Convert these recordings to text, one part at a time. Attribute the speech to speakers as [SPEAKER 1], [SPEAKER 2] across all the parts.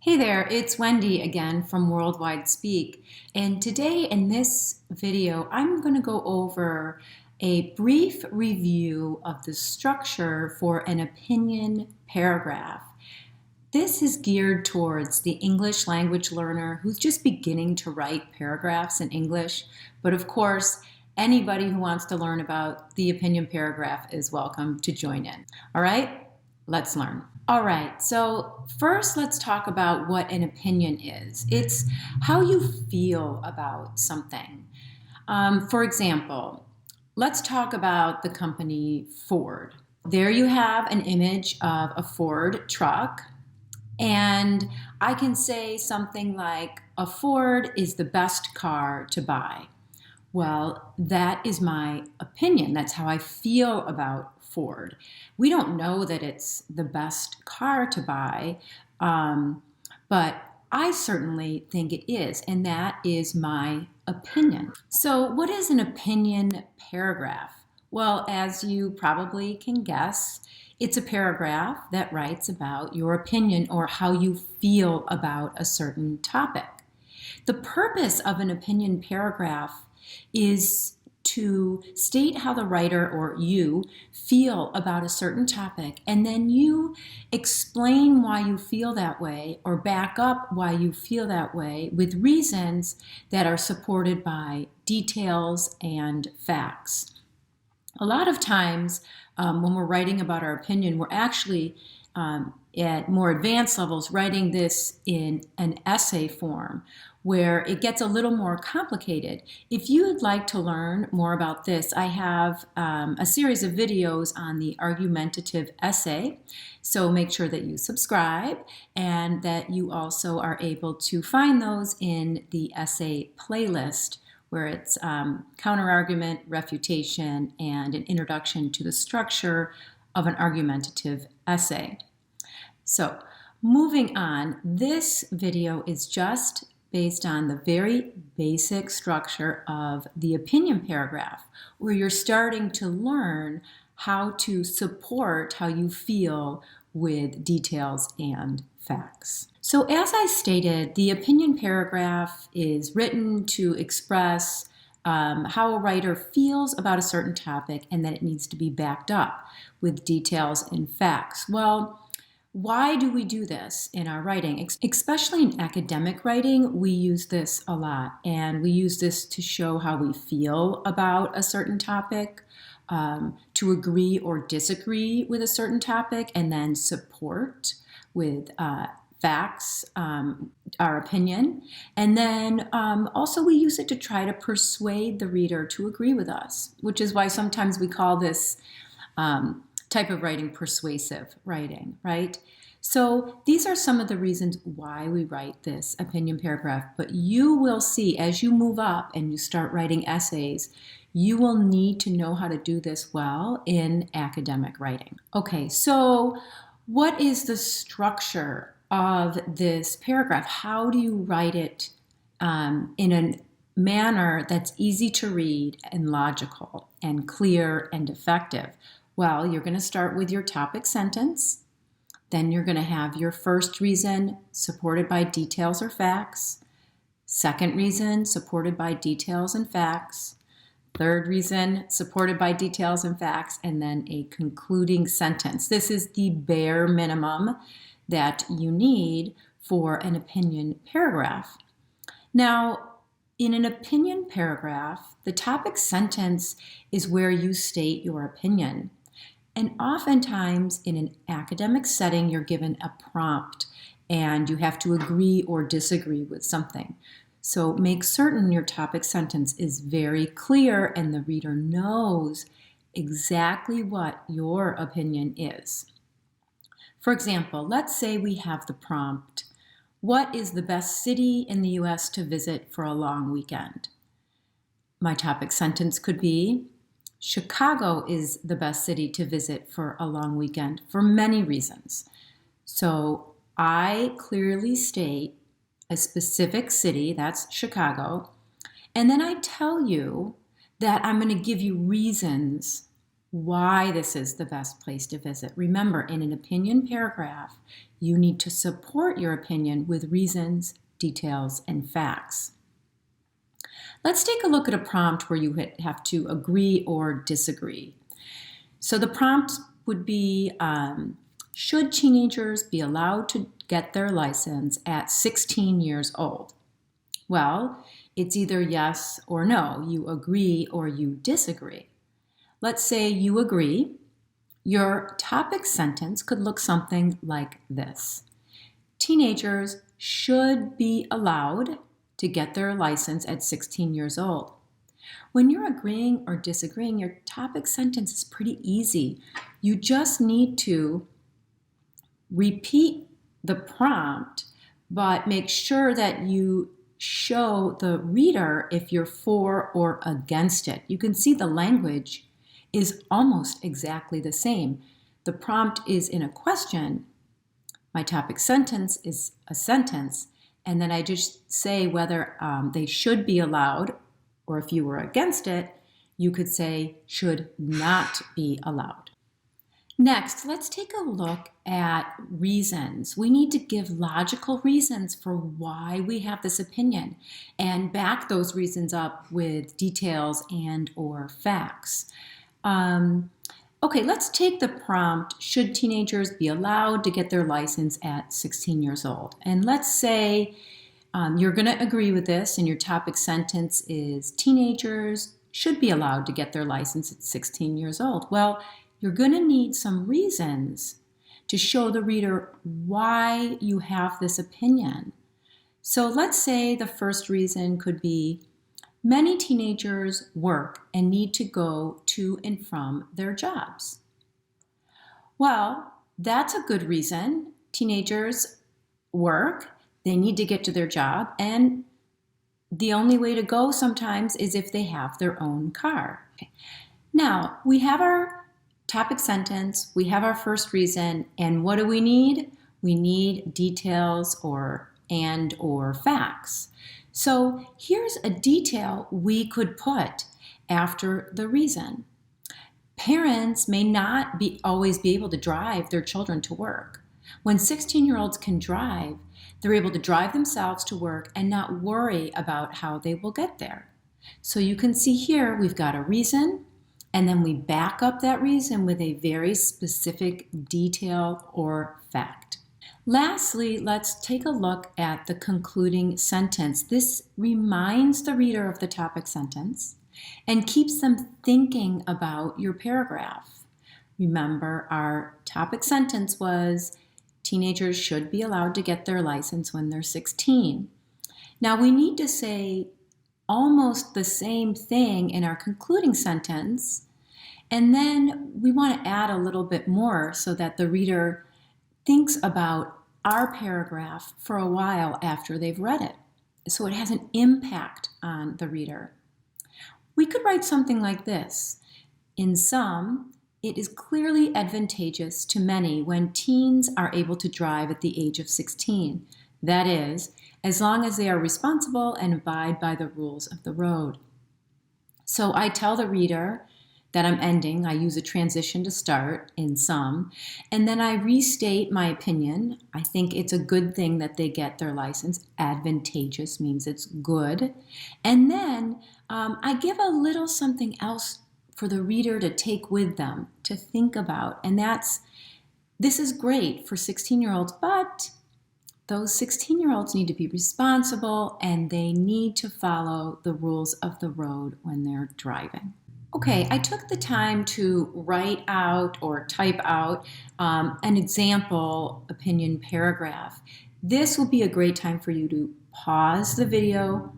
[SPEAKER 1] Hey there, it's Wendy again from Worldwide Speak. And today in this video, I'm going to go over a brief review of the structure for an opinion paragraph. This is geared towards the English language learner who's just beginning to write paragraphs in English. But of course, anybody who wants to learn about the opinion paragraph is welcome to join in. All right, let's learn. All right, so first let's talk about what an opinion is. It's how you feel about something. For example, let's talk about the company Ford. There you have an image of a Ford truck, and I can say something like, a Ford is the best car to buy. Well, that is my opinion. That's how I feel about Ford. We don't know that it's the best car to buy, but I certainly think it is, and that is my opinion. So what is an opinion paragraph? Well, as you probably can guess, it's a paragraph that writes about your opinion or how you feel about a certain topic. The purpose of an opinion paragraph is to state how the writer or you feel about a certain topic, and then you explain why you feel that way or back up why you feel that way with reasons that are supported by details and facts. A lot of times when we're writing about our opinion, we're actually at more advanced levels writing this in an essay form where it gets a little more complicated. If you would like to learn more about this, I have a series of videos on the argumentative essay, so make sure that you subscribe and that you also are able to find those in the essay playlist, where it's counterargument, refutation, and an introduction to the structure of an argumentative essay. So moving on, this video is just based on the very basic structure of the opinion paragraph, where you're starting to learn how to support how you feel with details and facts. So as I stated, the opinion paragraph is written to express how a writer feels about a certain topic and that it needs to be backed up with details and facts. Well, why do we do this in our writing? Especially in academic writing, we use this a lot, and we use this to show how we feel about a certain topic, to agree or disagree with a certain topic, and then support with facts, our opinion. And then also we use it to try to persuade the reader to agree with us, which is why sometimes we call this type of writing persuasive writing, right? So these are some of the reasons why we write this opinion paragraph, but you will see as you move up and you start writing essays, you will need to know how to do this well in academic writing. Okay, so what is the structure of this paragraph? How do you write it in a manner that's easy to read and logical and clear and effective? Well, you're going to start with your topic sentence. Then you're going to have your first reason supported by details or facts. Second reason supported by details and facts. Third reason supported by details and facts. And then a concluding sentence. This is the bare minimum that you need for an opinion paragraph. Now, in an opinion paragraph, the topic sentence is where you state your opinion. And oftentimes in an academic setting, you're given a prompt and you have to agree or disagree with something. So make certain your topic sentence is very clear and the reader knows exactly what your opinion is. For example, let's say we have the prompt, what is the best city in the US to visit for a long weekend? My topic sentence could be, Chicago is the best city to visit for a long weekend for many reasons. So I clearly state a specific city, that's Chicago, and then I tell you that I'm going to give you reasons why this is the best place to visit. Remember, in an opinion paragraph, you need to support your opinion with reasons, details, and facts. Let's take a look at a prompt where you have to agree or disagree. So the prompt would be, should teenagers be allowed to get their license at 16 years old? Well, it's either yes or no. You agree or you disagree. Let's say you agree. Your topic sentence could look something like this. Teenagers should be allowed to get their license at 16 years old. When you're agreeing or disagreeing, your topic sentence is pretty easy. You just need to repeat the prompt, but make sure that you show the reader if you're for or against it. You can see the language is almost exactly the same. The prompt is in a question. My topic sentence is a sentence, and then I just say whether they should be allowed, or if you were against it, you could say should not be allowed. Next, let's take a look at reasons. We need to give logical reasons for why we have this opinion and back those reasons up with details and or facts. Okay, let's take the prompt, should teenagers be allowed to get their license at 16 years old? And let's say you're going to agree with this and your topic sentence is teenagers should be allowed to get their license at 16 years old. Well, you're going to need some reasons to show the reader why you have this opinion. So let's say the first reason could be many teenagers work and need to go to and from their jobs. Well, that's a good reason. Teenagers work, they need to get to their job, and the only way to go sometimes is if they have their own car. Okay. Now, we have our topic sentence, we have our first reason, and what do we need? We need details or facts. So here's a detail we could put after the reason. Parents may not always be able to drive their children to work. When 16-year-olds can drive, they're able to drive themselves to work and not worry about how they will get there. So you can see here we've got a reason, and then we back up that reason with a very specific detail or fact. Lastly, let's take a look at the concluding sentence. This reminds the reader of the topic sentence and keeps them thinking about your paragraph. Remember, our topic sentence was teenagers should be allowed to get their license when they're 16. Now we need to say almost the same thing in our concluding sentence, and then we want to add a little bit more so that the reader thinks about our paragraph for a while after they've read it, so it has an impact on the reader. We could write something like this. In sum, it is clearly advantageous to many when teens are able to drive at the age of 16. That is, as long as they are responsible and abide by the rules of the road. So I tell the reader that I'm ending. I use a transition to start, in sum, and then I restate my opinion. I think it's a good thing that they get their license. Advantageous means it's good. And then I give a little something else for the reader to take with them, to think about. And this is great for 16-year-olds, but those 16-year-olds need to be responsible and they need to follow the rules of the road when they're driving. Okay, I took the time to write out or type out an example opinion paragraph. This will be a great time for you to pause the video,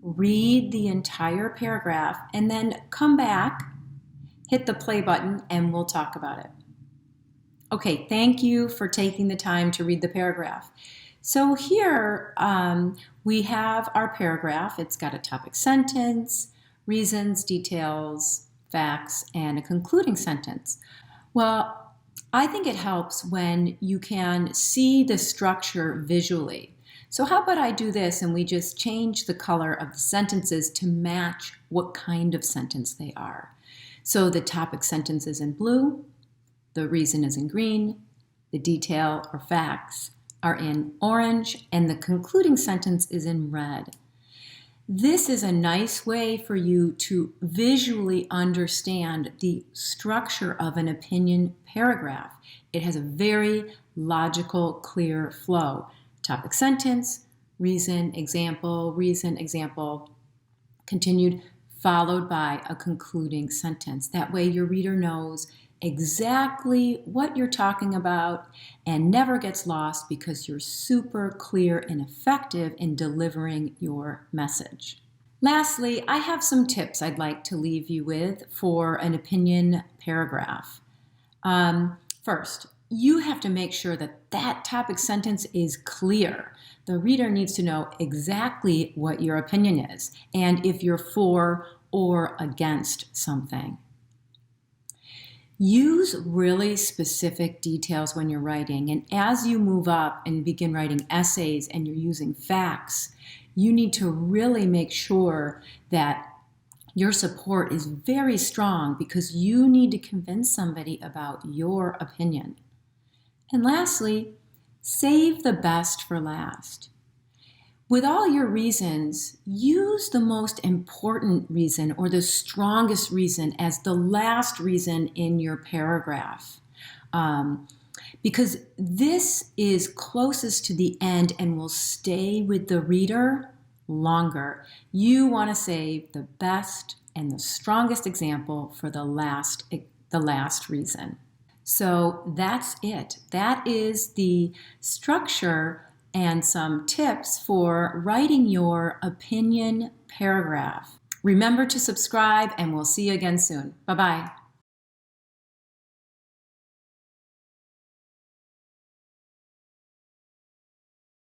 [SPEAKER 1] read the entire paragraph, and then come back, hit the play button, and we'll talk about it. Okay, thank you for taking the time to read the paragraph. So here we have our paragraph. It's got a topic sentence, reasons, details, facts, and a concluding sentence. Well, I think it helps when you can see the structure visually. So how about I do this and we just change the color of the sentences to match what kind of sentence they are. So the topic sentence is in blue, the reason is in green, the detail or facts are in orange, and the concluding sentence is in red. This is a nice way for you to visually understand the structure of an opinion paragraph. It has a very logical, clear flow. Topic sentence, reason, example, continued, followed by a concluding sentence. That way your reader knows exactly what you're talking about and never gets lost because you're super clear and effective in delivering your message. Lastly, I have some tips I'd like to leave you with for an opinion paragraph. First, you have to make sure that that topic sentence is clear. The reader needs to know exactly what your opinion is and if you're for or against something. Use really specific details when you're writing, and as you move up and begin writing essays and you're using facts, you need to really make sure that your support is very strong because you need to convince somebody about your opinion. And lastly, save the best for last. With all your reasons, use the most important reason or the strongest reason as the last reason in your paragraph. Because this is closest to the end and will stay with the reader longer. You want to save the best and the strongest example for the last reason. So that's it. That is the structure and some tips for writing your opinion paragraph. Remember to subscribe, and we'll see you again soon. Bye-bye.